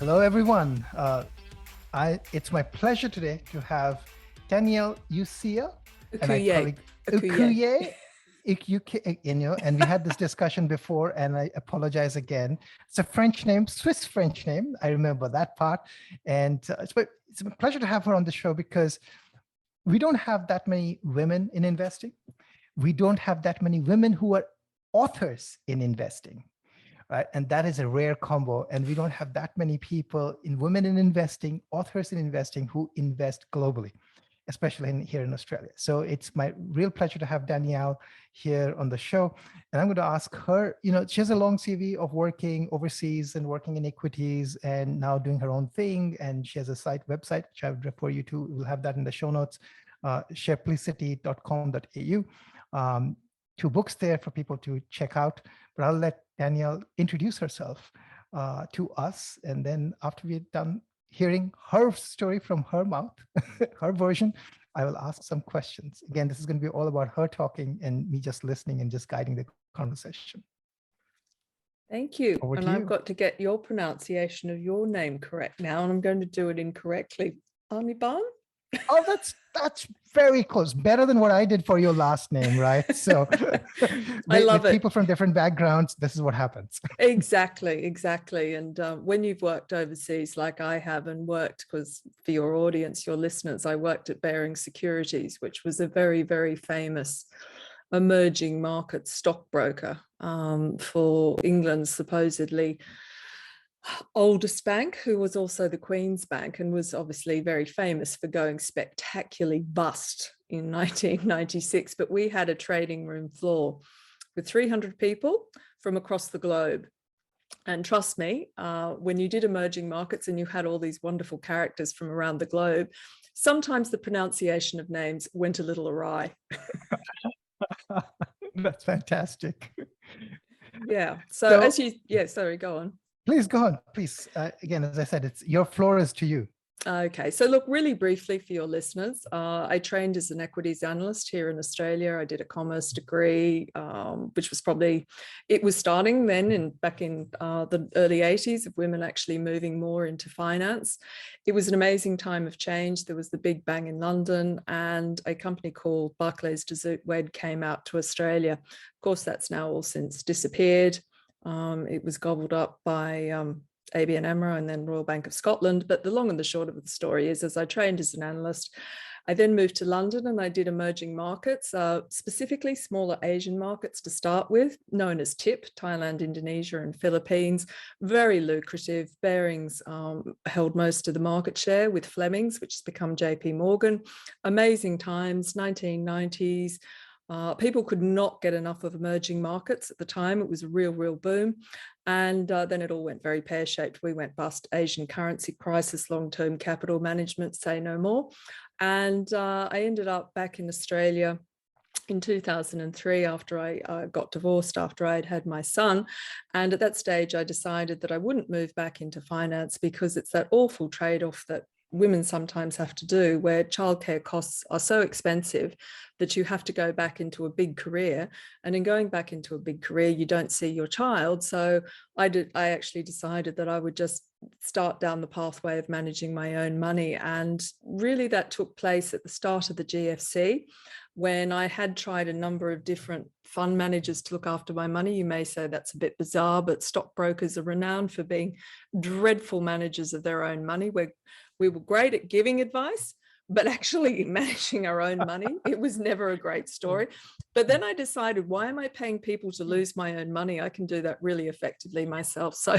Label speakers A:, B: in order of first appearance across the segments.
A: Hello, everyone. It's my pleasure today to have Danielle Ecuyer and my
B: Ecuyer.
A: colleague Ecuyer. And we had this discussion before, and I apologize again. It's a French name, Swiss French name. I remember that part. And it's a pleasure to have her on the show because we don't have that many women in investing. We don't have that many women who are authors in investing. Right? And that is a rare combo. And we don't have that many people in women in investing, authors in investing who invest globally, especially here in Australia. So it's my real pleasure to have Danielle here on the show. And I'm going to ask her, she has a long CV of working overseas and working in equities and now doing her own thing. And she has a website, which I would refer you to. We'll have that in the show notes, shareplicity.com.au. 2 books there for people to check out, but I'll let Danielle introduce herself to us. And then after we're done hearing her story from her mouth, her version, I will ask some questions. Again, this is going to be all about her talking and me just listening and just guiding the conversation.
B: Thank you.
A: Over
B: and
A: to
B: I've
A: you.
B: got to get your pronunciation of your name correct now, and I'm going to do it incorrectly. Aniban?
A: Oh, that's very close. Better than what I did for your last name, right? So
B: I love
A: with
B: it.
A: people from different backgrounds, this is what happens.
B: Exactly. And when you've worked overseas like I have and worked, because for your audience, your listeners, I worked at Baring Securities, which was a very, very famous emerging market stockbroker for England's supposedly oldest bank, who was also the Queen's Bank and was obviously very famous for going spectacularly bust in 1996. But we had a trading room floor with 300 people from across the globe. And trust me, when you did emerging markets and you had all these wonderful characters from around the globe, sometimes the pronunciation of names went a little awry.
A: That's fantastic.
B: Yeah. So sorry, go on.
A: Please go on, please. Again, as I said, it's your floor is to you.
B: Okay, so look, really briefly for your listeners, I trained as an equities analyst here in Australia. I did a commerce degree, which was it was starting then back in the early 80s of women actually moving more into finance. It was an amazing time of change. There was the Big Bang in London, and a company called Barclays de Zoete came out to Australia. Of course, that's now all since disappeared. It was gobbled up by ABN AMRO and then Royal Bank of Scotland. But the long and the short of the story is, as I trained as an analyst, I then moved to London and I did emerging markets, specifically smaller Asian markets to start with, known as TIP, Thailand, Indonesia, and Philippines. Very lucrative. Barings held most of the market share with Fleming's, which has become JP Morgan. Amazing times, 1990s. People could not get enough of emerging markets at the time. It was a real boom. And then it all went very pear-shaped. We went bust, Asian currency crisis, long-term capital management, say no more. And I ended up back in Australia in 2003 after I got divorced, after I'd had my son. And at that stage, I decided that I wouldn't move back into finance because it's that awful trade-off that women sometimes have to do, where childcare costs are so expensive that you have to go back into a big career. And in going back into a big career, you don't see your child. So I actually decided that I would just start down the pathway of managing my own money. And really that took place at the start of the GFC, when I had tried a number of different fund managers to look after my money. You may say that's a bit bizarre, but stockbrokers are renowned for being dreadful managers of their own money. We were great at giving advice, but actually managing our own money, it was never a great story. But then I decided, why am I paying people to lose my own money? I can do that really effectively myself. So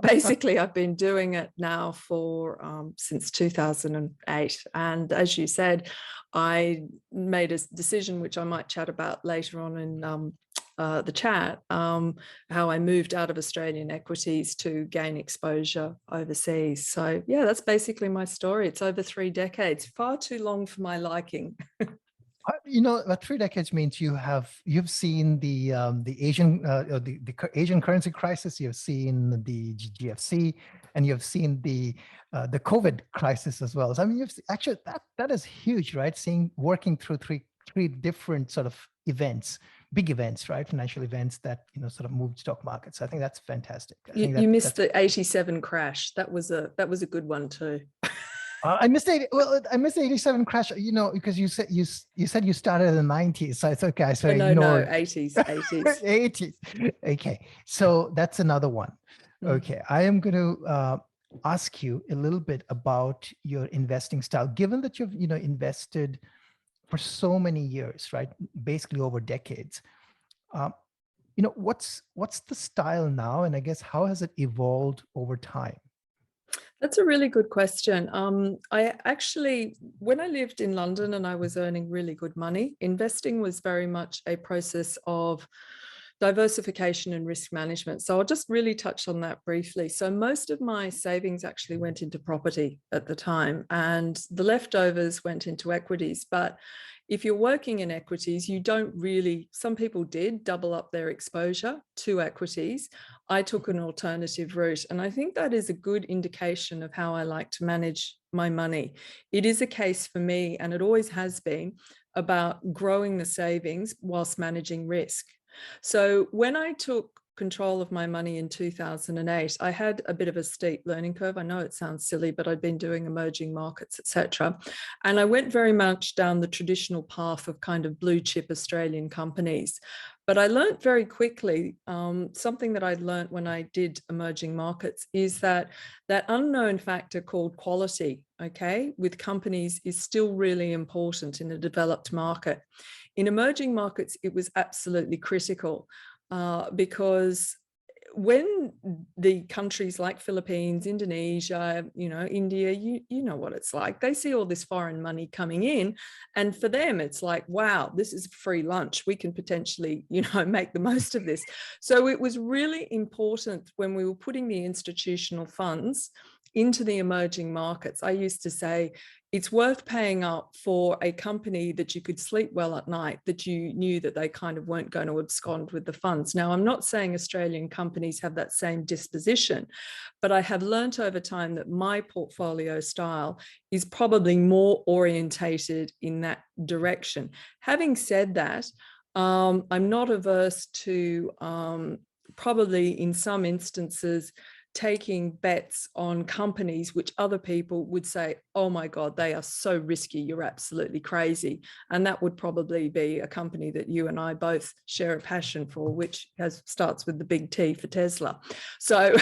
B: basically, I've been doing it now for since 2008. And as you said, I made a decision, which I might chat about later on in the chat, how I moved out of Australian equities to gain exposure overseas. So yeah, that's basically my story. It's over 3 decades, far too long for my liking.
A: What 3 decades means you've seen the Asian Asian currency crisis, you've seen the GFC, and you've seen the COVID crisis as well. So I mean, that is huge, right? Working through three different sort of events big events, right? Financial events that, sort of moved stock markets. So I think that's fantastic.
B: You missed the 87 crash. That was a good one too.
A: I missed the 87 crash, because you said you started in the 90s. So it's okay. So
B: no, 80s.
A: 80s. Okay. So that's another one. Okay. I am going to ask you a little bit about your investing style, given that you've, invested for so many years, right? Basically over decades. What's the style now? And I guess how has it evolved over time?
B: That's a really good question. I actually, when I lived in London and I was earning really good money, investing was very much a process of diversification and risk management. So I'll just really touch on that briefly. So most of my savings actually went into property at the time, and the leftovers went into equities. But if you're working in equities, you don't really, some people did double up their exposure to equities. I took an alternative route, and I think that is a good indication of how I like to manage my money. It is a case for me, and it always has been, about growing the savings whilst managing risk. So when I took control of my money in 2008, I had a bit of a steep learning curve. I know it sounds silly, but I'd been doing emerging markets, etc. And I went very much down the traditional path of kind of blue chip Australian companies. But I learned very quickly, something that I'd learned when I did emerging markets is that unknown factor called quality, okay, with companies is still really important in a developed market. In emerging markets, it was absolutely critical. Because when the countries like Philippines, Indonesia, India, you know what it's like. They see all this foreign money coming in, and for them, it's like, wow, this is free lunch. We can potentially, make the most of this. So it was really important when we were putting the institutional funds into the emerging markets. I used to say, it's worth paying up for a company that you could sleep well at night, that you knew that they kind of weren't going to abscond with the funds. Now, I'm not saying Australian companies have that same disposition, but I have learnt over time that my portfolio style is probably more orientated in that direction. Having said that, I'm not averse to probably in some instances taking bets on companies which other people would say, oh my God, they are so risky, you're absolutely crazy. And that would probably be a company that you and I both share a passion for, which starts with the big T for Tesla. So,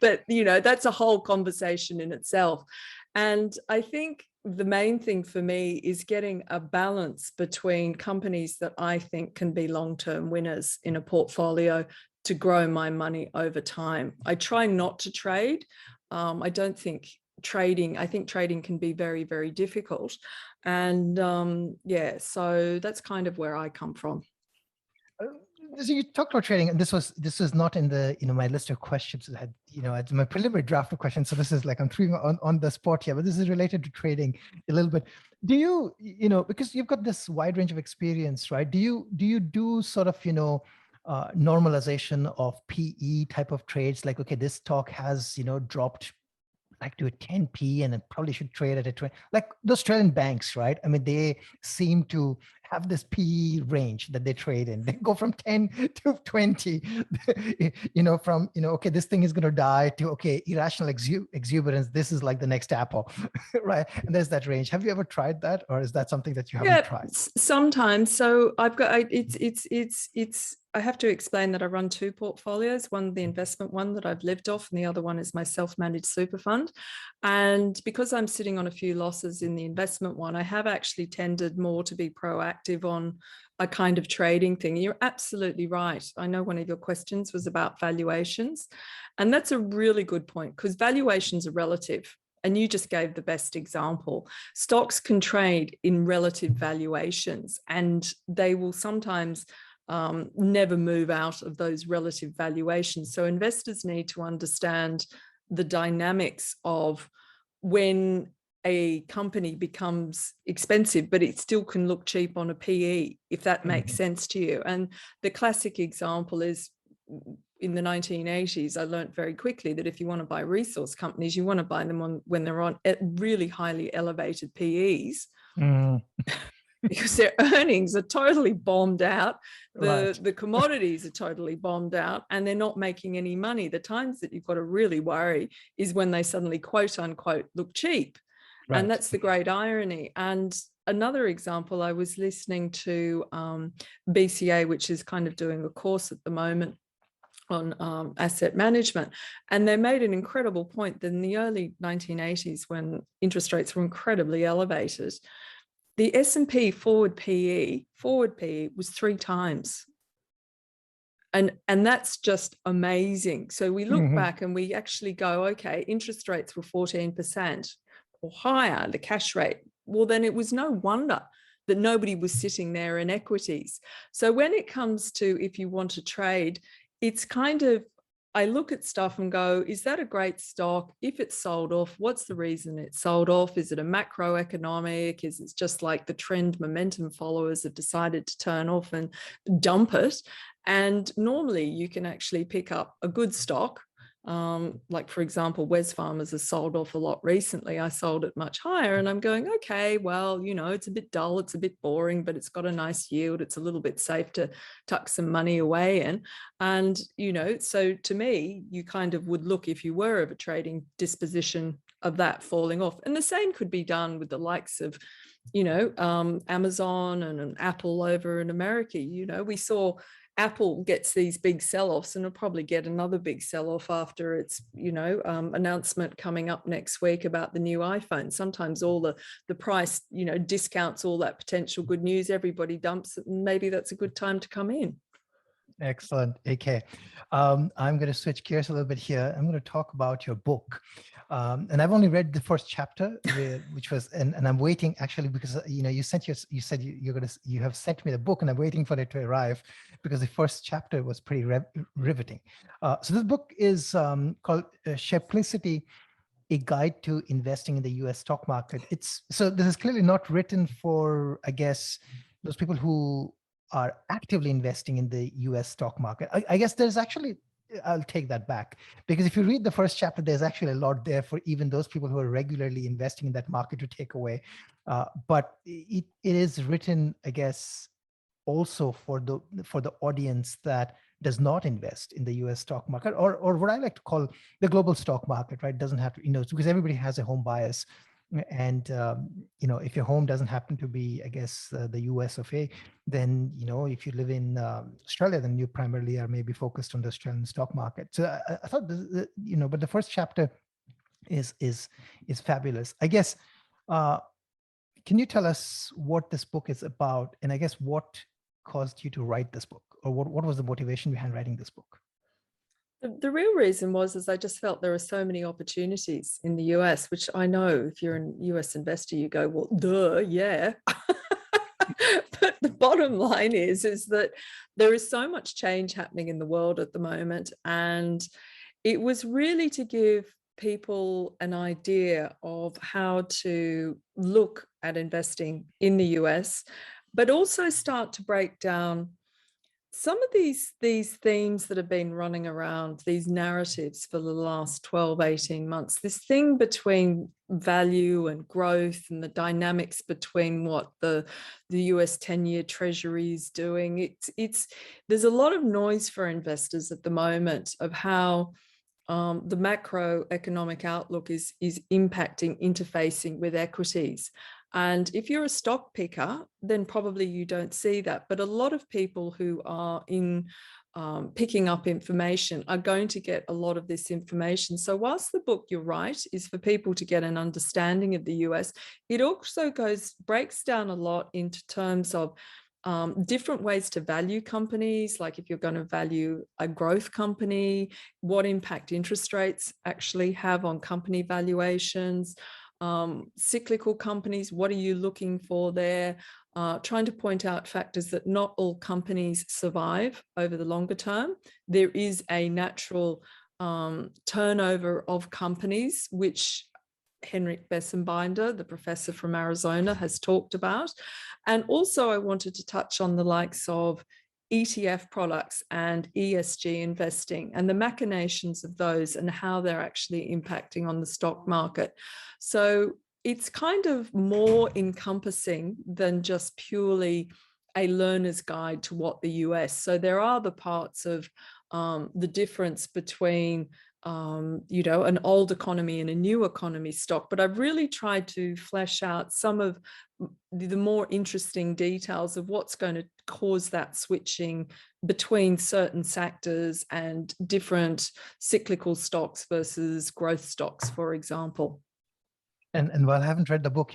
B: but that's a whole conversation in itself. And I think the main thing for me is getting a balance between companies that I think can be long-term winners in a portfolio to grow my money over time. I try not to trade. I don't think I think trading can be very, very difficult. And so that's kind of where I come from.
A: So you talked about trading, and this was not in the my list of questions that had it's my preliminary draft of questions. So this is like I'm throwing on the spot here, but this is related to trading a little bit. Do you because you've got this wide range of experience, right? Do you do sort of normalization of PE type of trades, like, okay, this stock has dropped like to a 10p and it probably should trade at a 20, like the Australian banks, right? I mean, they seem to have this PE range that they trade in. They go from 10 to 20, from, okay, this thing is going to die, to, okay, irrational exuberance. This is like the next Apple, right? And there's that range. Have you ever tried that? Or is that something that you haven't tried?
B: Sometimes. So I've got, I have to explain that I run two portfolios, one the investment one that I've lived off, and the other one is my self-managed super fund. And because I'm sitting on a few losses in the investment one, I have actually tended more to be proactive on a kind of trading thing. You're absolutely right. I know one of your questions was about valuations, and that's a really good point, because valuations are relative. And you just gave the best example. Stocks can trade in relative valuations, and they will sometimes never move out of those relative valuations. So investors need to understand the dynamics of when a company becomes expensive, but it still can look cheap on a PE, if that makes sense to you. And the classic example is in the 1980s, I learned very quickly that if you want to buy resource companies, you want to buy them when they're on really highly elevated PEs. because their earnings are totally bombed out.
A: Right.
B: The commodities are totally bombed out, and they're not making any money. The times that you've got to really worry is when they suddenly, quote unquote, look cheap.
A: Right.
B: And that's the great irony. And another example, I was listening to BCA, which is kind of doing a course at the moment on asset management. And they made an incredible point that in the early 1980s, when interest rates were incredibly elevated, the S&P forward PE was 3 times. And that's just amazing. So we look back and we actually go, okay, interest rates were 14% or higher, the cash rate. Well, then it was no wonder that nobody was sitting there in equities. So when it comes to, if you want to trade, it's kind of, I look at stuff and go, is that a great stock? If it's sold off, what's the reason it's sold off? Is it a macroeconomic? Is it just like the trend momentum followers have decided to turn off and dump it? And normally you can actually pick up a good stock. Like, for example, Wesfarmers has sold off a lot recently. I sold it much higher and I'm going, okay, well, you know, it's a bit dull, it's a bit boring, but it's got a nice yield. It's a little bit safe to tuck some money away in. And, you know, so to me, you kind of would look, if you were of a trading disposition, of that falling off. And the same could be done with the likes of, you know, Amazon and Apple over in America. You know, we saw Apple gets these big sell-offs, and it'll probably get another big sell-off after its, you know, announcement coming up next week about the new iPhone. Sometimes all the price, you know, discounts all that potential good news. Everybody dumps it, and maybe that's a good time to come in.
A: Excellent. AK. I'm going to switch gears a little bit here. I'm going to talk about your book. And I've only read the first chapter, which was, and I'm waiting actually, because, you know, you said you have sent me the book, and I'm waiting for it to arrive because the first chapter was pretty riveting. So this book is called Shapelicity, a guide to investing in the US stock market. So this is clearly not written for, I guess, those people who are actively investing in the US stock market. I guess there's actually, I'll take that back, because if you read the first chapter, there's actually a lot there for even those people who are regularly investing in that market to take away. But it is written, I guess, also for the audience that does not invest in the US stock market, or what I like to call the global stock market, right? Doesn't have to, you know, because everybody has a home bias. And, you know, if your home doesn't happen to be, I guess, the US of A, then, you know, if you live in Australia, then you primarily are maybe focused on the Australian stock market. So I thought, you know, but the first chapter is fabulous. I guess, can you tell us what this book is about? And I guess what caused you to write this book, or what was the motivation behind writing this book?
B: The real reason was I just felt there are so many opportunities in the US, which I know if you're a US investor, you go, well, duh, yeah. But the bottom line is that there is so much change happening in the world at the moment. And it was really to give people an idea of how to look at investing in the US, but also start to break down some of these themes that have been running around, these narratives for the last 12, 18 months, this thing between value and growth and the dynamics between what the US 10-year Treasury is doing. There's a lot of noise for investors at the moment of how the macroeconomic outlook is impacting, interfacing with equities. And if you're a stock picker, then probably you don't see that. But a lot of people who are in picking up information are going to get a lot of this information. So whilst the book, you're right, is for people to get an understanding of the US, it also breaks down a lot into terms of different ways to value companies. Like if you're going to value a growth company, what impact interest rates actually have on company valuations. Cyclical companies, what are you looking for there? Trying to point out factors that not all companies survive over the longer term. There is a natural turnover of companies, which Henrik Bessenbinder, the professor from Arizona, has talked about. And also I wanted to touch on the likes of ETF products and ESG investing and the machinations of those and how they're actually impacting on the stock market. So it's kind of more encompassing than just purely a learner's guide to what the US. So there are the parts of the difference between an old economy and a new economy stock, but I've really tried to flesh out some of the more interesting details of what's going to cause that switching between certain sectors and different cyclical stocks versus growth stocks, for example.
A: And while I haven't read the book,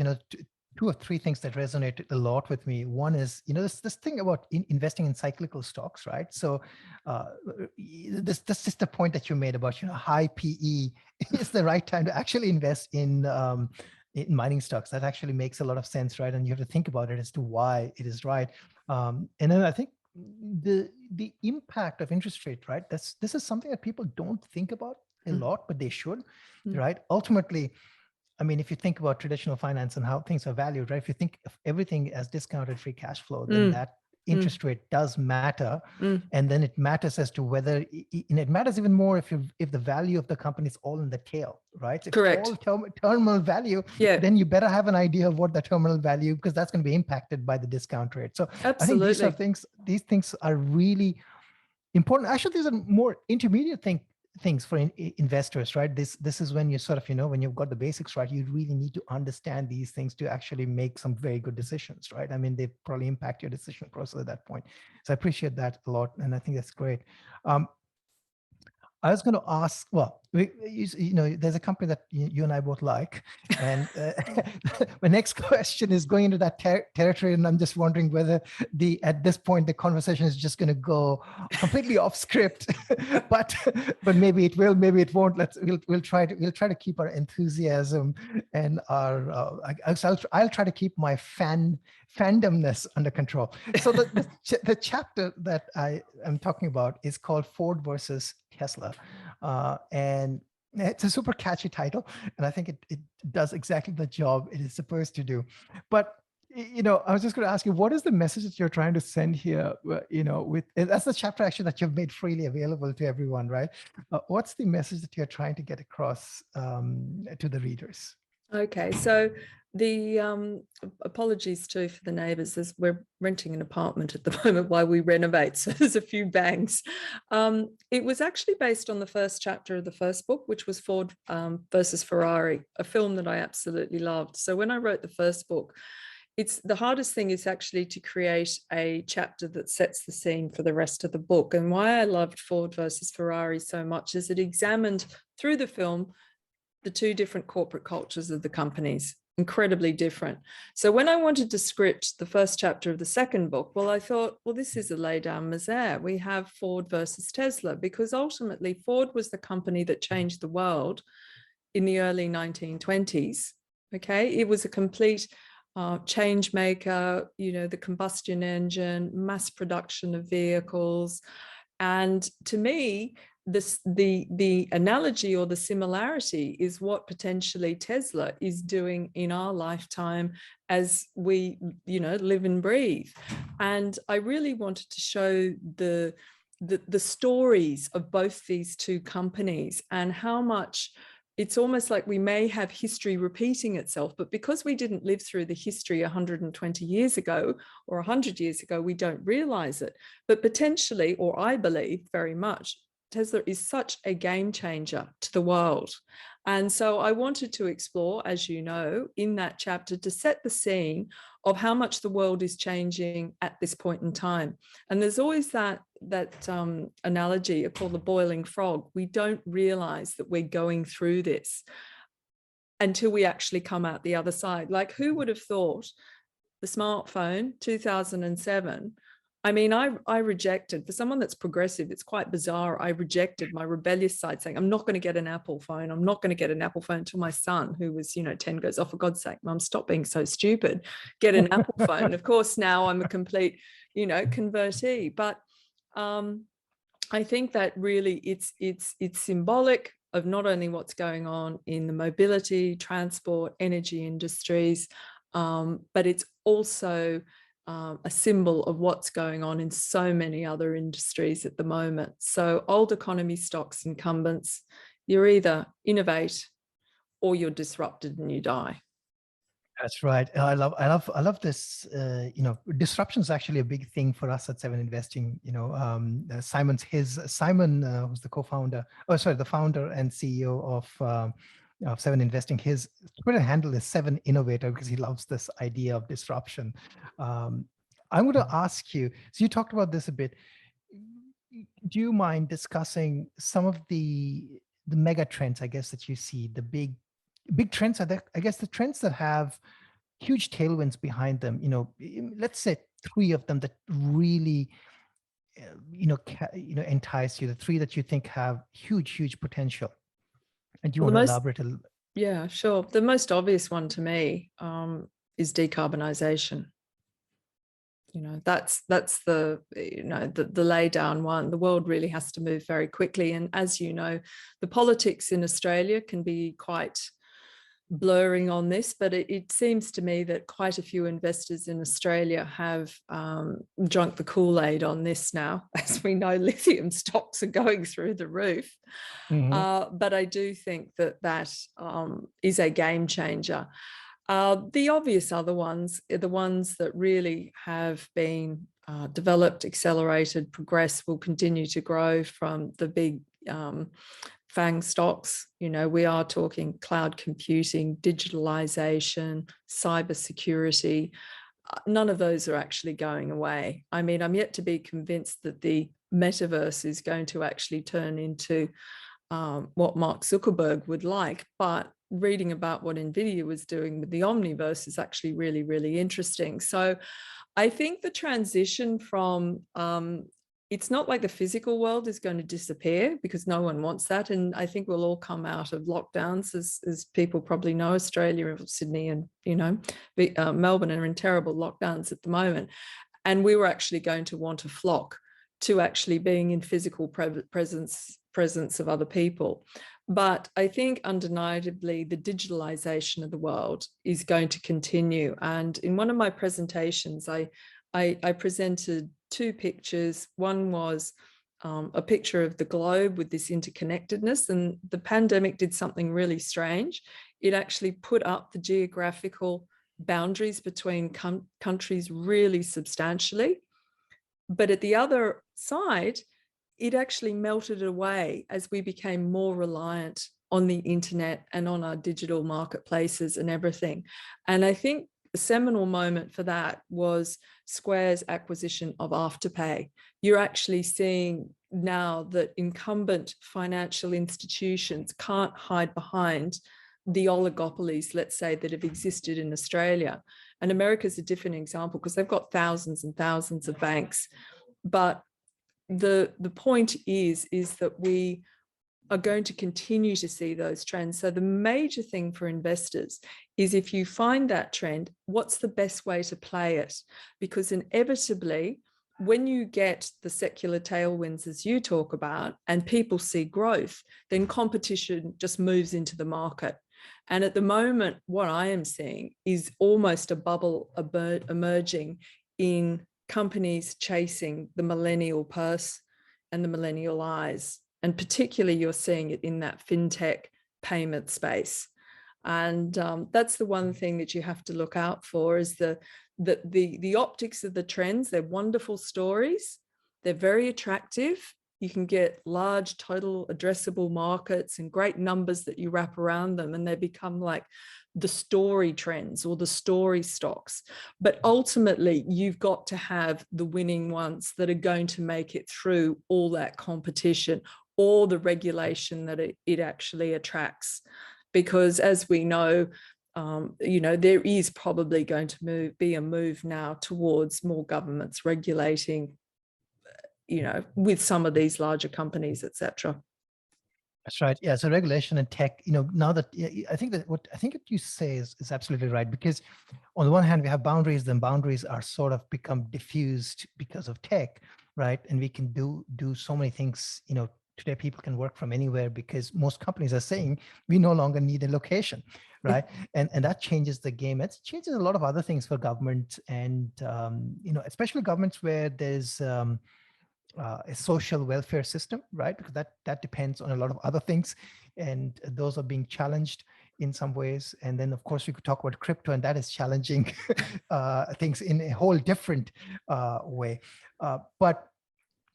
A: two or three things that resonate a lot with me. One is, this thing about investing in cyclical stocks, right? So this is the point that you made about, high PE is the right time to actually invest in mining stocks. That actually makes a lot of sense, right? And you have to think about it as to why it is right. And then I think the impact of interest rate, right? This is something that people don't think about a lot, but they should, right? Ultimately, I mean, if you think about traditional finance and how things are valued, right? If you think of everything as discounted free cash flow, then that interest rate does matter. And then it matters as to whether, and it matters even more if the value of the company is all in the tail, right? If
B: Correct.
A: it's all terminal value, then you better have an idea of what the terminal value, because that's going to be impacted by the discount rate. So
B: absolutely.
A: I think these things are really important. Actually, these are more intermediate things for investors, right? This is when you sort of, when you've got the basics right, you really need to understand these things to actually make some very good decisions, right? I mean, they probably impact your decision process at that point. So I appreciate that a lot, and I think that's great. I was going to ask, well, there's a company that you and I both like. And my next question is going into that territory. And I'm just wondering whether at this point, the conversation is just going to go completely off script, but maybe it will, maybe it won't. We'll try to keep our enthusiasm and our, I'll try to keep my fandomness under control. So the chapter that I am talking about is called Ford versus Tesla. And it's a super catchy title. And I think it does exactly the job it is supposed to do. But, I was just going to ask you, what is the message that you're trying to send here? That's the chapter actually that you've made freely available to everyone, right? What's the message that you're trying to get across to the readers?
B: Okay, so the apologies too for the neighbours, as we're renting an apartment at the moment while we renovate, so there's a few bangs. It was actually based on the first chapter of the first book, which was Ford versus Ferrari, a film that I absolutely loved. So when I wrote the first book, it's the hardest thing is actually to create a chapter that sets the scene for the rest of the book. And why I loved Ford versus Ferrari so much is it examined through the film the two different corporate cultures of the companies, incredibly different. So when I wanted to script the first chapter of the second book, well, I thought, well, this is a lay down misère. We have Ford versus Tesla, because ultimately Ford was the company that changed the world in the early 1920s. Okay, it was a complete change maker, the combustion engine, mass production of vehicles. And to me, the analogy or the similarity is what potentially Tesla is doing in our lifetime as we, live and breathe. And I really wanted to show the stories of both these two companies and how much it's almost like we may have history repeating itself, but because we didn't live through the history 120 years ago or 100 years ago, we don't realize it. But potentially, or I believe very much, Tesla is such a game changer to the world. And so I wanted to explore, as you know, in that chapter to set the scene of how much the world is changing at this point in time. And there's always that analogy called the boiling frog. We don't realize that we're going through this until we actually come out the other side. Like, who would have thought the smartphone, 2007, I mean, I rejected, for someone that's progressive, it's quite bizarre. I rejected my rebellious side saying, I'm not going to get an Apple phone. I'm not going to get an Apple phone until my son, who was, 10 goes, oh, for God's sake, Mum, stop being so stupid. Get an Apple phone. Of course, now I'm a complete, convertee. But I think that really it's symbolic of not only what's going on in the mobility, transport, energy industries, but it's also a symbol of what's going on in so many other industries at the moment. So old economy stocks, incumbents, you're either innovate or you're disrupted and you die.
A: That's right. I love this. Disruption is actually a big thing for us at Seven Investing. Simon, who's the co-founder, the founder and CEO of Seven Investing. His Twitter handle is Seven Innovator because he loves this idea of disruption. I'm going to ask you. So you talked about this a bit. Do you mind discussing some of the mega trends, I guess, that you see, the big trends are I guess the trends that have huge tailwinds behind them, let's say three of them that really entice you, the three that you think have huge potential, and you
B: Well,
A: want to elaborate a little.
B: yeah, sure. The most obvious one to me is decarbonisation. That's the the lay down one. The world really has to move very quickly, and as you know, the politics in Australia can be quite blurring on this, but it seems to me that quite a few investors in Australia have drunk the Kool-Aid on this now. As we know, lithium stocks are going through the roof. But I do think that is a game changer. The obvious other ones are the ones that really have been developed, accelerated, progressed, will continue to grow from the big FANG stocks. We are talking cloud computing, digitalization, cybersecurity. None of those are actually going away. I mean, I'm yet to be convinced that the metaverse is going to actually turn into what Mark Zuckerberg would like, but reading about what NVIDIA was doing with the Omniverse is actually really interesting. So I think the transition from it's not like the physical world is going to disappear, because no one wants that. And I think we'll all come out of lockdowns, as people probably know. Australia, Sydney, and Melbourne are in terrible lockdowns at the moment. And we were actually going to want to flock to actually being in physical presence of other people. But I think undeniably the digitalization of the world is going to continue. And in one of my presentations, I presented two pictures. One was a picture of the globe with this interconnectedness, and the pandemic did something really strange. It actually put up the geographical boundaries between countries really substantially. But at the other side, it actually melted away as we became more reliant on the internet and on our digital marketplaces and everything. And I think the seminal moment for that was Square's acquisition of Afterpay. You're actually seeing now that incumbent financial institutions can't hide behind the oligopolies, let's say, that have existed in Australia. And America's a different example because they've got thousands and thousands of banks. But the point is that we are going to continue to see those trends. So the major thing for investors is, if you find that trend, what's the best way to play it? Because inevitably, when you get the secular tailwinds, as you talk about, and people see growth, then competition just moves into the market. And at the moment, what I am seeing is almost a bubble emerging in companies chasing the millennial purse and the millennial eyes. And particularly you're seeing it in that fintech payment space. And that's the one thing that you have to look out for, is the optics of the trends. They're wonderful stories. They're very attractive. You can get large total addressable markets and great numbers that you wrap around them, and they become like the story trends or the story stocks. But ultimately, you've got to have the winning ones that are going to make it through all that competition or the regulation that it actually attracts. Because as we know, there is probably going to be a move now towards more governments regulating, with some of these larger companies, etc.
A: That's right. Yeah. So regulation and tech, now that I think that what you say is absolutely right, because on the one hand, we have boundaries, then boundaries are sort of become diffused because of tech, right? And we can do so many things. Today people can work from anywhere because most companies are saying we no longer need a location, right? and that changes the game. It changes a lot of other things for government, and especially governments where there's a social welfare system, right? Because that depends on a lot of other things, and those are being challenged. in some ways. And then, of course, we could talk about crypto, and that is challenging things in a whole different way. But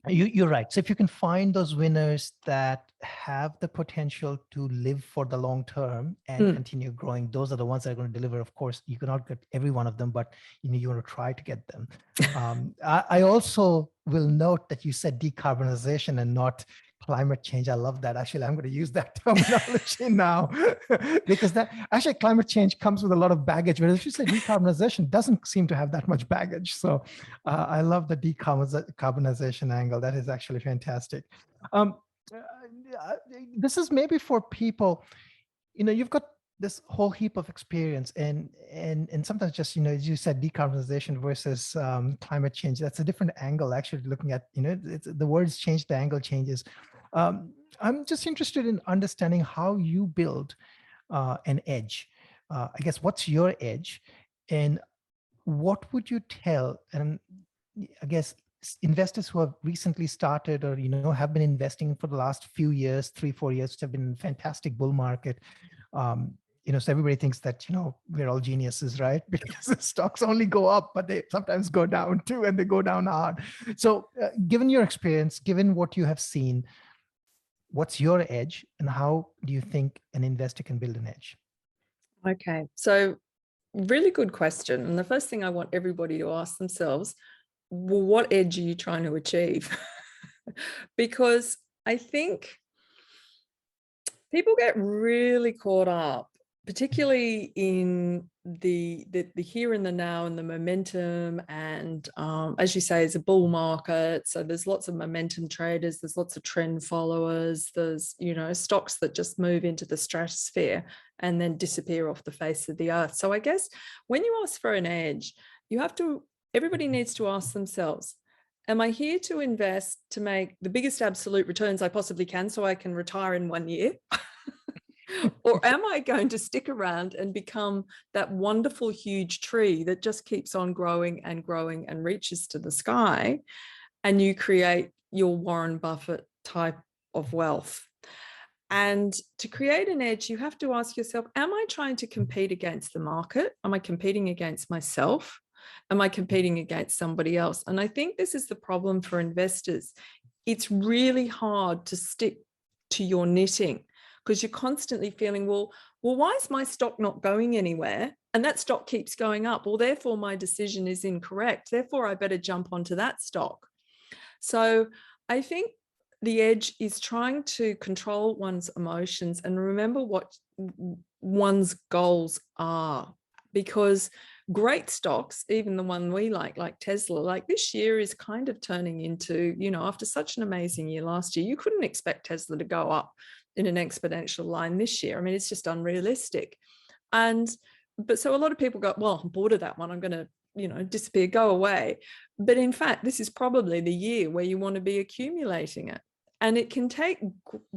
A: you're right. So if you can find those winners that have the potential to live for the long term and continue growing, those are the ones that are going to deliver. Of course, you cannot get every one of them, but you want to try to get them. I also will note that you said decarbonization and not climate change. I love that. Actually, I'm going to use that terminology now because that actually climate change comes with a lot of baggage. But if you say decarbonization, doesn't seem to have that much baggage. So I love the decarbonization angle. That is actually fantastic. This is maybe for people, you've got this whole heap of experience and sometimes just, as you said, decarbonization versus climate change. That's a different angle actually looking at, the words change, the angle changes. I'm just interested in understanding how you build an edge. I guess, what's your edge and what would you tell, and I guess investors who have recently started or, have been investing for the last few years, 3-4 years, which have been a fantastic bull market. So everybody thinks that, we're all geniuses, right? Because the stocks only go up, but they sometimes go down too, and they go down hard. So given your experience, given what you have seen, what's your edge and how do you think an investor can build an edge?
B: Okay, so really good question. And the first thing I want everybody to ask themselves, well, what edge are you trying to achieve? Because I think people get really caught up, particularly in the here and the now and the momentum. And as you say, it's a bull market. So there's lots of momentum traders, there's lots of trend followers, there's, stocks that just move into the stratosphere and then disappear off the face of the earth. So I guess when you ask for an edge, everybody needs to ask themselves, am I here to invest to make the biggest absolute returns I possibly can so I can retire in 1 year? Or am I going to stick around and become that wonderful, huge tree that just keeps on growing and growing and reaches to the sky, and you create your Warren Buffett type of wealth? And to create an edge, you have to ask yourself, am I trying to compete against the market? Am I competing against myself? Am I competing against somebody else? And I think this is the problem for investors. It's really hard to stick to your knitting because you're constantly feeling, well, why is my stock not going anywhere? And that stock keeps going up. Well, therefore, my decision is incorrect. Therefore, I better jump onto that stock. So I think the edge is trying to control one's emotions and remember what one's goals are, because great stocks, even the one we like Tesla, like this year is kind of turning into, after such an amazing year last year, you couldn't expect Tesla to go up in an exponential line this year. I mean, it's just unrealistic. But so a lot of people go, well, I'm bored of that one, I'm going to disappear, go away. But in fact, this is probably the year where you want to be accumulating it. And it can take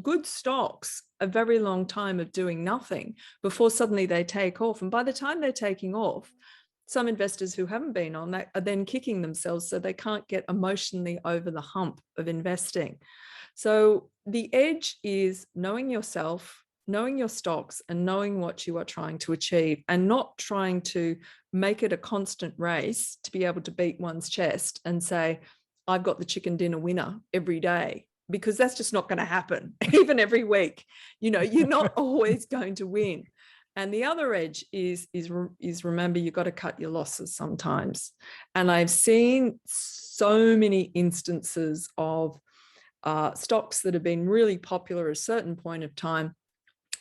B: good stocks a very long time of doing nothing before suddenly they take off. And by the time they're taking off, some investors who haven't been on that are then kicking themselves so they can't get emotionally over the hump of investing. So the edge is knowing yourself, knowing your stocks, and knowing what you are trying to achieve, and not trying to make it a constant race to be able to beat one's chest and say, I've got the chicken dinner winner every day, because that's just not going to happen. Even every week, you're not always going to win. And the other edge is remember, you've got to cut your losses sometimes. And I've seen so many instances of stocks that have been really popular at a certain point of time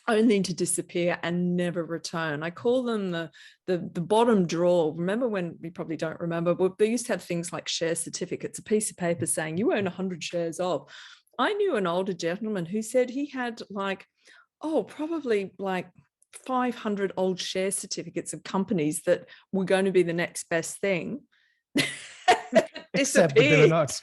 B: only to disappear and never return. I call them the bottom drawer. Remember when, we probably don't remember, but they used to have things like share certificates, a piece of paper saying you own 100 shares of. I knew an older gentleman who said he had probably 500 old share certificates of companies that were going to be the next best thing.
A: Except that they're not.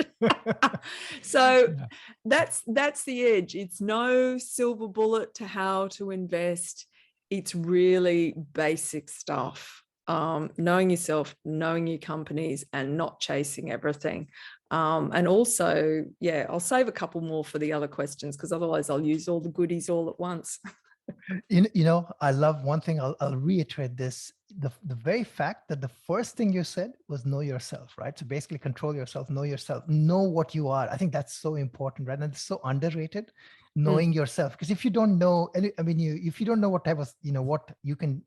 B: So that's the edge. It's no silver bullet to how to invest. It's really basic stuff. Knowing yourself, knowing your companies, and not chasing everything. And also, I'll save a couple more for the other questions, because otherwise I'll use all the goodies all at once.
A: I love one thing. I'll reiterate this. The very fact that the first thing you said was know yourself, right? So basically control yourself, know what you are. I think that's so important, right? And it's so underrated,
B: Mm,
A: knowing yourself. Because if you don't know, I mean, if you don't know what type of,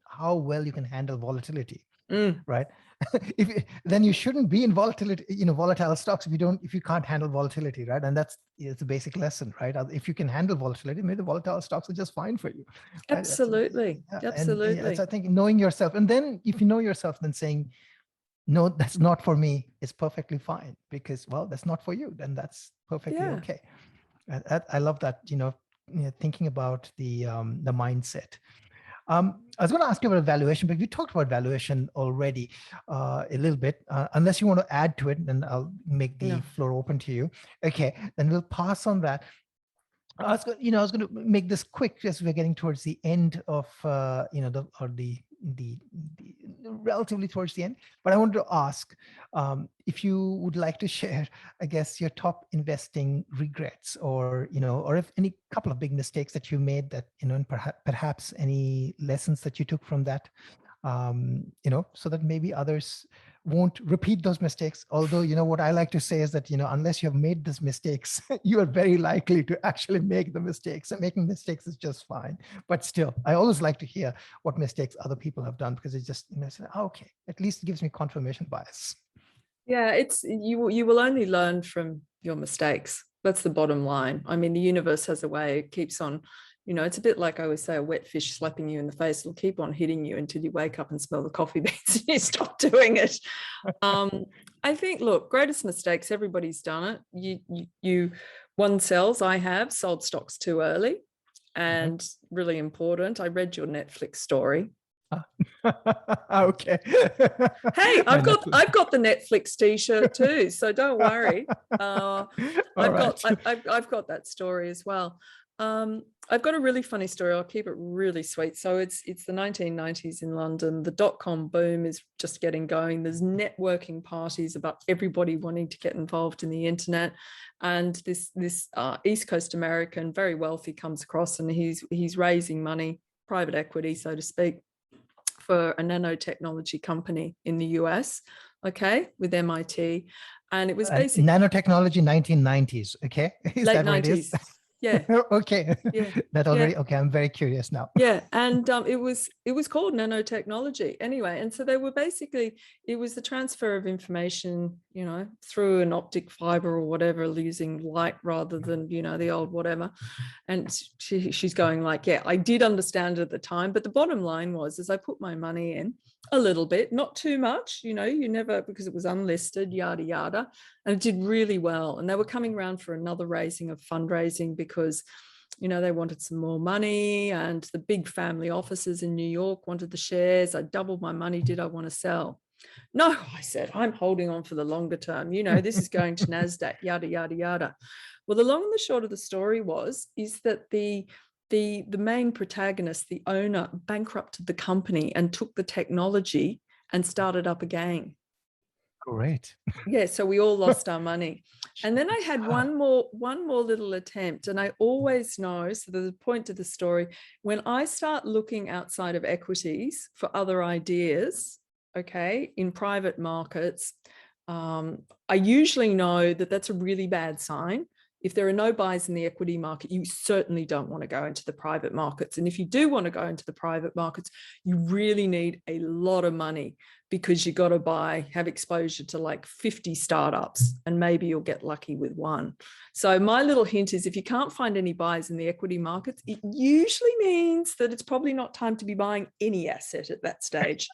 A: how well you can handle volatility,
B: mm.
A: right? Then you shouldn't be in volatility, volatile stocks if you can't handle volatility, right? And it's a basic lesson, right? If you can handle volatility, maybe the volatile stocks are just fine for you, right?
B: Absolutely.
A: Yeah, and it's,
B: Absolutely.
A: I think, knowing yourself, and then if you know yourself, then saying no, that's not for me is perfectly fine, because, well, that's not for you, then that's perfectly
B: Yeah.
A: okay. And I love that, thinking about the mindset. I was going to ask you about valuation, but we talked about valuation already a little bit. Unless you want to add to it, then I'll make the
B: No.
A: floor open to you. Okay, then we'll pass on that. I was going to make this quick as we're getting towards the end of, the relatively towards the end. But I wanted to ask if you would like to share, I guess, your top investing regrets, or if any couple of big mistakes that you made that, and perhaps any lessons that you took from that, so that maybe others won't repeat those mistakes. Although, what I like to say is that, unless you have made these mistakes, you are very likely to actually make the mistakes, and making mistakes is just fine. But still, I always like to hear what mistakes other people have done, because it just, say, oh, okay, at least it gives me confirmation bias.
B: Yeah, it's you will only learn from your mistakes. That's the bottom line. I mean, the universe has a way, it keeps on, it's a bit like I always say, a wet fish slapping you in the face. It'll keep on hitting you until you wake up and smell the coffee beans and you stop doing it. I think, look, greatest mistakes, everybody's done it. You one sells, I have sold stocks too early, and really important. I read your Netflix story.
A: Okay.
B: Hey,
A: My
B: I've got the Netflix T-shirt too, so don't worry.
A: All
B: I've
A: right.
B: got that story as well. I've got a really funny story. I'll keep it really sweet. So it's the 1990s in London. The dot-com boom is just getting going. There's networking parties about everybody wanting to get involved in the internet, and this East Coast American, very wealthy, comes across, and he's raising money, private equity, so to speak, for a nanotechnology company in the US, okay, with MIT. And it was basically
A: nanotechnology 1990s. Okay. Is
B: late
A: that what it is?
B: 90s. Yeah.
A: Okay.
B: Yeah.
A: That already, okay. I'm very curious now.
B: Yeah, and it was called nanotechnology anyway. And so they were basically, it was the transfer of information, through an optic fiber or whatever, using light rather than, the old whatever. And she's going like, yeah, I did understand it at the time, but the bottom line was, as I put my money in a little bit, not too much, you never, because it was unlisted, yada yada, and it did really well. And they were coming around for another raising of fundraising, because they wanted some more money, and the big family offices in New York wanted the shares. I doubled my money. Did I want to sell? No, I said, I'm holding on for the longer term. This is going to NASDAQ, yada, yada, yada. Well, the long and the short of the story is that the main protagonist, the owner, bankrupted the company and took the technology and started up again.
A: Great.
B: Yeah, so we all lost our money. And then I had one more little attempt. And I always know, so there's a point to the story, when I start looking outside of equities for other ideas, okay, in private markets, I usually know that that's a really bad sign. If there are no buys in the equity market, you certainly don't want to go into the private markets. And if you do want to go into the private markets, you really need a lot of money, because you got to have exposure to like 50 startups, and maybe you'll get lucky with one. So my little hint is, if you can't find any buys in the equity markets, it usually means that it's probably not time to be buying any asset at that stage.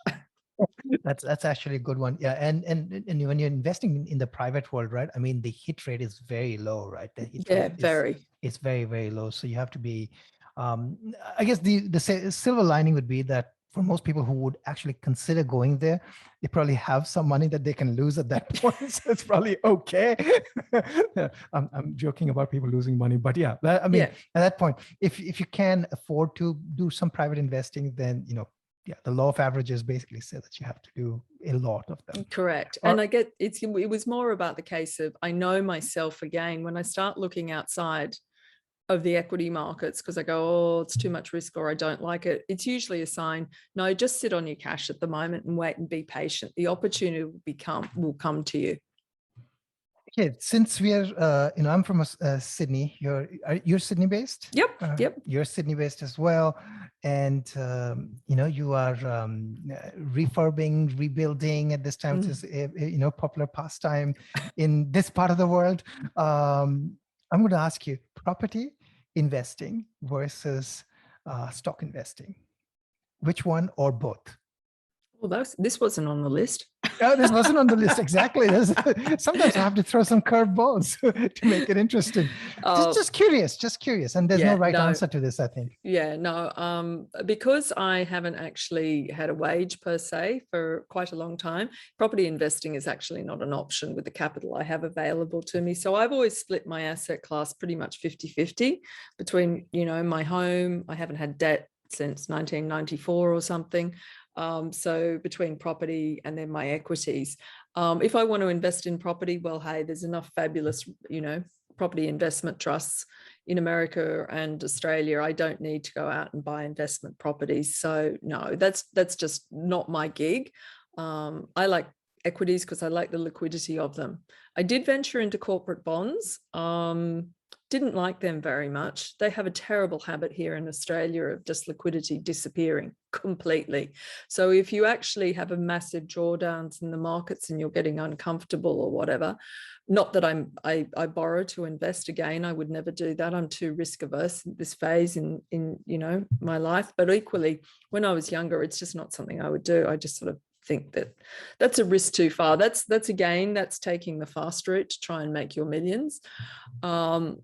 A: That's actually a good one. Yeah. And when you're investing in the private world, right? I mean, the hit rate is very low, right? The hit rate is very, very low. So you have to be, I guess the silver lining would be that for most people who would actually consider going there, they probably have some money that they can lose at that point. So it's probably okay. I'm joking about people losing money, but yeah, I mean, at that point, if you can afford to do some private investing, then, yeah, the law of averages basically says that you have to do a lot of them.
B: Correct. And I get it was more about the case of, I know myself again, when I start looking outside of the equity markets because I go, oh, it's too much risk or I don't like it, it's usually a sign, no, just sit on your cash at the moment and wait and be patient. The opportunity will come to you.
A: Okay, since we are, I'm from Sydney. You're Sydney based.
B: Yep. Yep.
A: You're Sydney based as well, and you are refurbing, rebuilding at this time. It's a popular pastime in this part of the world. I'm going to ask you: property investing versus stock investing. Which one or both?
B: Well, this wasn't on the list.
A: Oh, this wasn't on the list. Exactly. Sometimes I have to throw some curveballs to make it interesting. Just curious. And there's no right answer to this, I think.
B: Yeah, no, because I haven't actually had a wage per se for quite a long time, property investing is actually not an option with the capital I have available to me. So I've always split my asset class pretty much 50-50 between, my home. I haven't had debt since 1994 or something. So between property and then my equities. If I want to invest in property, well, hey, there's enough fabulous, property investment trusts in America and Australia. I don't need to go out and buy investment properties. So no, that's just not my gig. I like equities because I like the liquidity of them. I did venture into corporate bonds. Didn't like them very much. They have a terrible habit here in Australia of just liquidity disappearing completely. So if you actually have a massive drawdowns in the markets and you're getting uncomfortable or whatever, not that I borrow to invest again, I would never do that. I'm too risk averse at this phase in my life. But equally, when I was younger, it's just not something I would do. I just sort of think that's a risk too far. That's taking the fast route to try and make your millions. I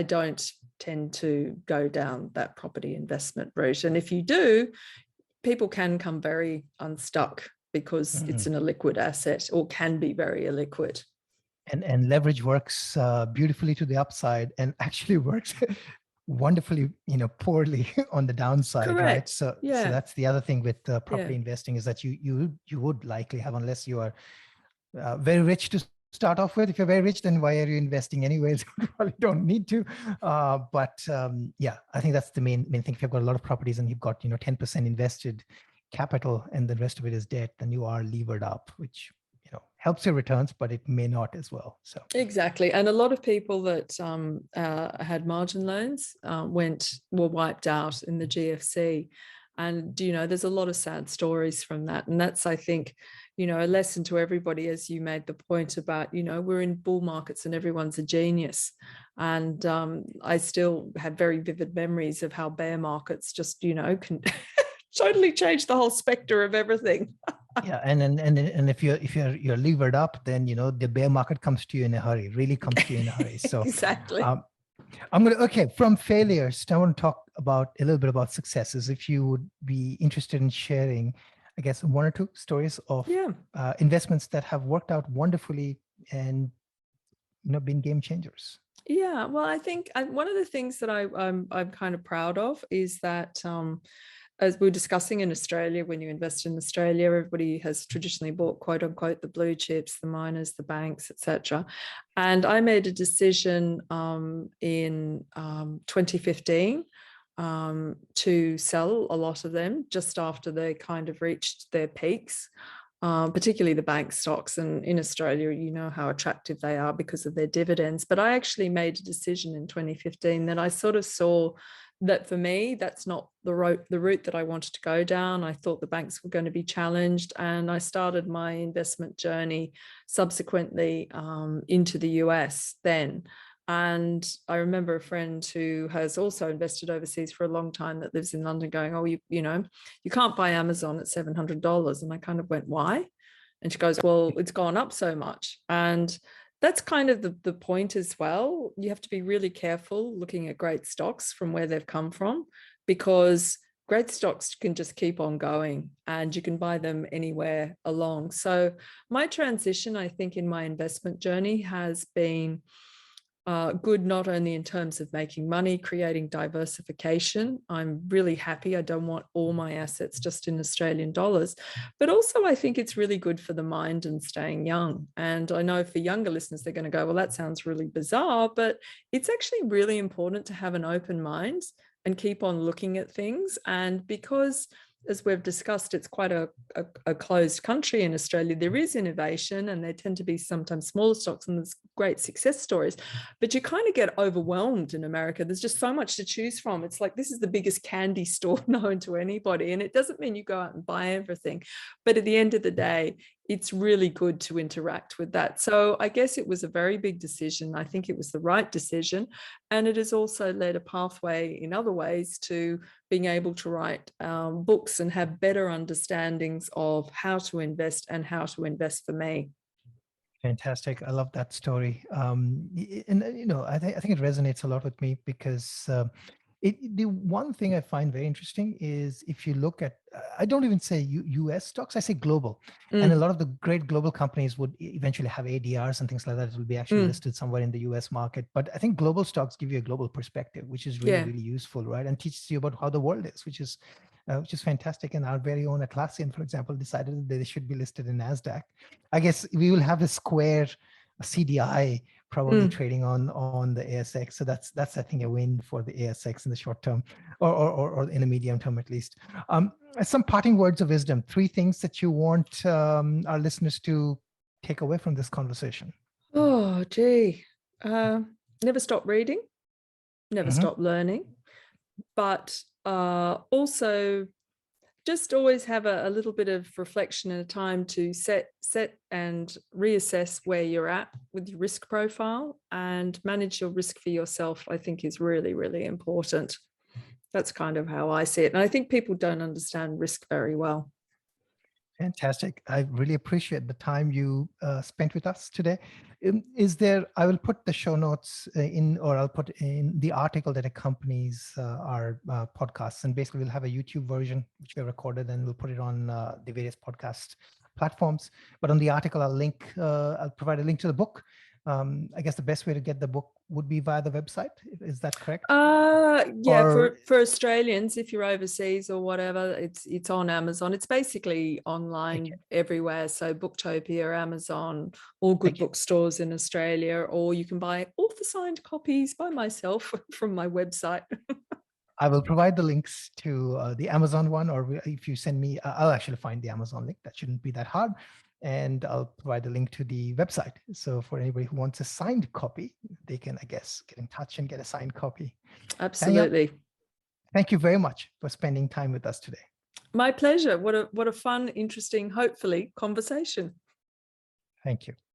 B: don't tend to go down that property investment route. And if you do, people can come very unstuck because it's an illiquid asset, or can be very illiquid.
A: And leverage works beautifully to the upside and actually works wonderfully, poorly on the downside.
B: Correct.
A: Right? So that's the other thing with property investing, is that you would likely have, unless you are very rich to start off with. If you're very rich, then why are you investing anyways? You probably don't need to. I think that's the main thing. If you've got a lot of properties and you've got 10% invested capital and the rest of it is debt, then you are levered up, which helps your returns, but it may not as well. So
B: exactly. And a lot of people that had margin loans were wiped out in the GFC. And, there's a lot of sad stories from that. And that's, I think, a lesson to everybody, as you made the point about, we're in bull markets and everyone's a genius. And I still have very vivid memories of how bear markets just, can totally change the whole specter of everything.
A: Yeah, and if you're levered up, then the bear market comes to you in a hurry. Really comes to you in a hurry. So
B: exactly.
A: From failures, I want to talk about a little bit about successes. If you would be interested in sharing, I guess, one or two stories of investments that have worked out wonderfully and been game changers.
B: Yeah, well, I think one of the things that I'm kind of proud of is that. As we were discussing in Australia, when you invest in Australia, everybody has traditionally bought, quote unquote, the blue chips, the miners, the banks, etc. And I made a decision in 2015 to sell a lot of them just after they kind of reached their peaks, particularly the bank stocks. And in Australia, you know how attractive they are because of their dividends. But I actually made a decision in 2015 that I sort of saw that for me, that's not the route that I wanted to go down. I thought the banks were going to be challenged, and I started my investment journey subsequently into the US then. And I remember a friend who has also invested overseas for a long time that lives in London going, oh, you can't buy Amazon at $700. And I kind of went, why? And she goes, well, it's gone up so much. And that's kind of the point as well. You have to be really careful looking at great stocks from where they've come from, because great stocks can just keep on going and you can buy them anywhere along. So my transition, I think, in my investment journey has been good not only in terms of making money, creating diversification. I'm really happy. I don't want all my assets just in Australian dollars, but also I think it's really good for the mind and staying young. And I know for younger listeners, they're going to go, well, that sounds really bizarre, but it's actually really important to have an open mind and keep on looking at things. And because, as we've discussed, it's quite a closed country in Australia. There is innovation and there tend to be sometimes smaller stocks and there's great success stories, but you kind of get overwhelmed in America. There's just so much to choose from. It's like, this is the biggest candy store known to anybody. And it doesn't mean you go out and buy everything, but at the end of the day, it's really good to interact with that. So I guess it was a very big decision. I think it was the right decision. And it has also led a pathway in other ways to being able to write books and have better understandings of how to invest and how to invest for me.
A: Fantastic. I love that story. And I think it resonates a lot with me because the one thing I find very interesting is if you look at, I don't even say US stocks, I say global. And a lot of the great global companies would eventually have ADRs and things like that. It will be actually listed somewhere in the US market. But I think global stocks give you a global perspective, which is really, really useful, right? And teaches you about how the world is, which is fantastic. And our very own Atlassian, for example, decided that they should be listed in NASDAQ. I guess we will have a Square CDI probably trading on the ASX. So that's I think a win for the ASX in the short term, or in the medium term at least. Some parting words of wisdom, 3 things that you want our listeners to take away from this conversation.
B: Oh, gee. Never stop reading, never stop learning, but also just always have a little bit of reflection and a time to set and reassess where you're at with your risk profile and manage your risk for yourself, I think is really, really important. That's kind of how I see it. And I think people don't understand risk very well.
A: Fantastic. I really appreciate the time you spent with us today. I will put the show notes I'll put in the article that accompanies our podcasts. And basically we'll have a YouTube version, which we recorded, and we'll put it on the various podcast platforms. But on the article, I'll provide a link to the book. I guess the best way to get the book would be via the website. Is that correct?
B: Yeah, for Australians, if you're overseas or whatever, it's on Amazon. It's basically online everywhere. So Booktopia, Amazon, all good bookstores in Australia, or you can buy author-signed copies by myself from my website.
A: I will provide the links to the Amazon one, or if you send me, I'll actually find the Amazon link. That shouldn't be that hard. And I'll provide the link to the website. So for anybody who wants a signed copy, they can, I guess, get in touch and get a signed copy.
B: Absolutely.
A: Danielle, thank you very much for spending time with us today.
B: My pleasure. What a fun, interesting, hopefully, conversation.
A: Thank you.